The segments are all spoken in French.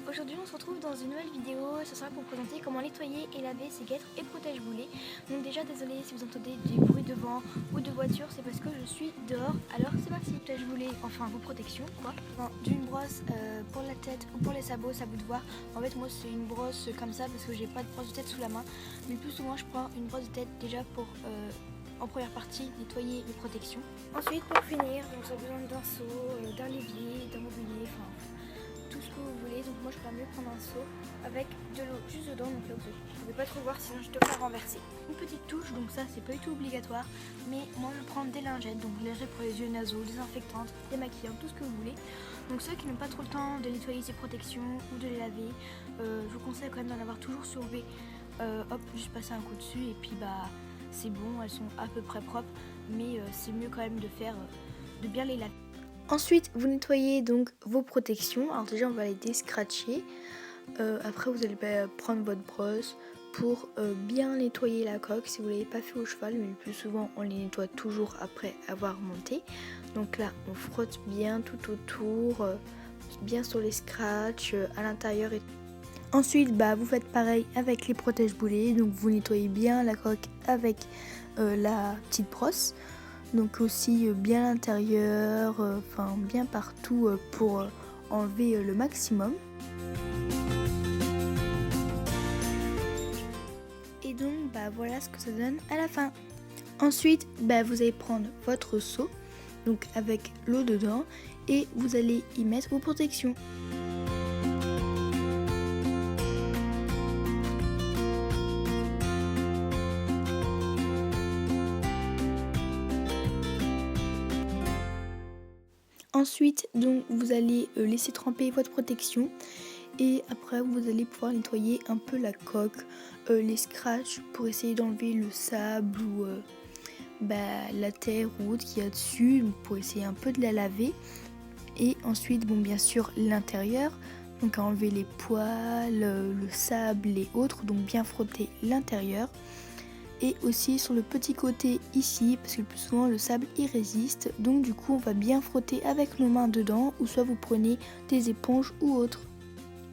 Aujourd'hui on se retrouve dans une nouvelle vidéo, ce sera pour présenter comment nettoyer et laver ses guêtres et protège-boulets. Donc déjà désolé si vous entendez des bruits de vent ou de voiture, c'est parce que je suis dehors. Alors c'est parti, protège-boulets, enfin vos protections quoi. D'une brosse pour la tête ou pour les sabots, ça vous de voir. En fait moi c'est une brosse comme ça parce que j'ai pas de brosse de tête sous la main. Mais le plus souvent je prends une brosse de tête déjà pour en première partie nettoyer les protections. Ensuite pour finir, donc ça a besoin d'un seau, d'un levier, d'un mobilier, enfin tout ce que vous voulez. Donc moi je pourrais mieux prendre un seau avec de l'eau juste dedans, donc là vous ne pouvez pas trop voir sinon je devrais renverser. Une petite touche, donc ça c'est pas du tout obligatoire, mais moi je prends des lingettes, donc légères pour les yeux nasaux, désinfectantes, démaquillantes, tout ce que vous voulez. Donc ceux qui n'ont pas trop le temps de nettoyer ses protections ou de les laver, je vous conseille quand même d'en avoir toujours sur V. Hop, juste passer un coup dessus et puis bah c'est bon, elles sont à peu près propres, mais c'est mieux quand même de faire, de bien les laver. Ensuite, vous nettoyez donc vos protections. Alors déjà, on va les déscratcher. Après, vous allez prendre votre brosse pour bien nettoyer la coque. Si vous ne l'avez pas fait au cheval, mais le plus souvent, on les nettoie toujours après avoir monté. Donc là, on frotte bien tout autour, bien sur les scratchs, à l'intérieur. Ensuite, vous faites pareil avec les protège-boulets. Donc vous nettoyez bien la coque avec la petite brosse. Donc aussi bien l'intérieur, enfin bien partout pour enlever le maximum. Et donc voilà ce que ça donne à la fin. Ensuite vous allez prendre votre seau, donc avec l'eau dedans, et vous allez y mettre vos protections. Ensuite, donc, vous allez laisser tremper votre protection et après vous allez pouvoir nettoyer un peu la coque, les scratchs pour essayer d'enlever le sable ou la terre ou autre qu'il y a dessus, pour essayer un peu de la laver. Et ensuite, bien sûr, l'intérieur, donc à enlever les poils, le sable et autres, donc bien frotter l'intérieur. Et aussi sur le petit côté ici, parce que le plus souvent le sable y résiste, donc du coup on va bien frotter avec nos mains dedans, ou soit vous prenez des éponges ou autre.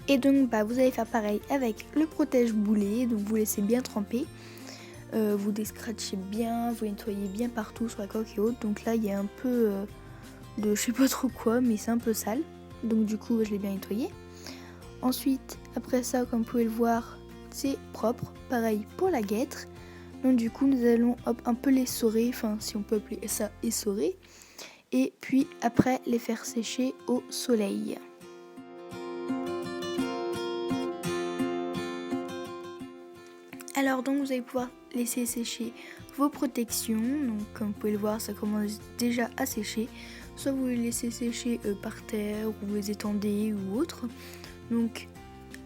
Et donc vous allez faire pareil avec le protège-boulet, donc vous laissez bien tremper, vous déscratchez bien, vous nettoyez bien partout sur la coque et autres. Donc là il y a un peu de je sais pas trop quoi, mais c'est un peu sale, donc du coup je l'ai bien nettoyé. Ensuite après ça, comme vous pouvez le voir, c'est propre, pareil pour la guêtre. Donc du coup nous allons un peu les essorer, enfin si on peut appeler ça essorer, et puis après les faire sécher au soleil. Alors donc vous allez pouvoir laisser sécher vos protections, donc comme vous pouvez le voir ça commence déjà à sécher, soit vous les laissez sécher par terre ou vous les étendez ou autre. Donc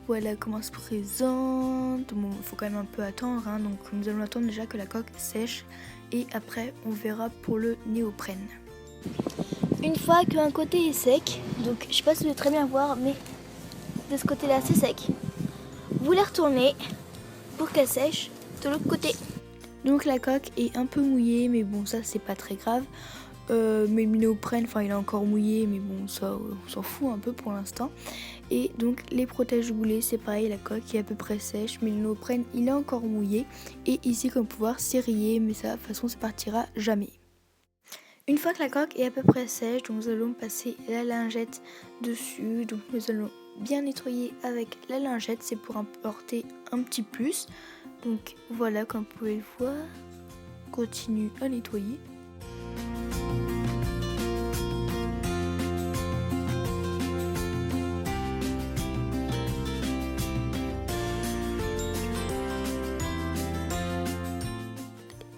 voilà comment se présente. Bon, il faut quand même un peu attendre, donc nous allons attendre déjà que la coque sèche et après on verra pour le néoprène. Une fois qu'un côté est sec, donc je sais pas si vous pouvez très bien voir, mais de ce côté là c'est sec, vous les retournez pour qu'elle sèche de l'autre côté. Donc la coque est un peu mouillée, mais bon ça c'est pas très grave. Mais le néoprène, il est encore mouillé, mais bon ça on s'en fout un peu pour l'instant. Et donc les protège-boulets c'est pareil, la coque est à peu près sèche, mais le néoprène il est encore mouillé. Et ici comme pouvoir c'est rayé, mais ça de toute façon ça partira jamais. Une fois que la coque est à peu près sèche, donc nous allons passer la lingette dessus. Donc nous allons bien nettoyer avec la lingette, c'est pour apporter un petit plus. Donc voilà, comme vous pouvez le voir, continue à nettoyer.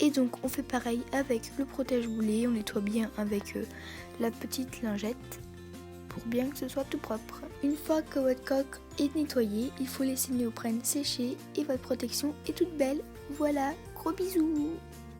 Et donc on fait pareil avec le protège-boulet, on nettoie bien avec la petite lingette pour bien que ce soit tout propre. Une fois que votre coque est nettoyée, il faut laisser le néoprène sécher et votre protection est toute belle. Voilà, gros bisous!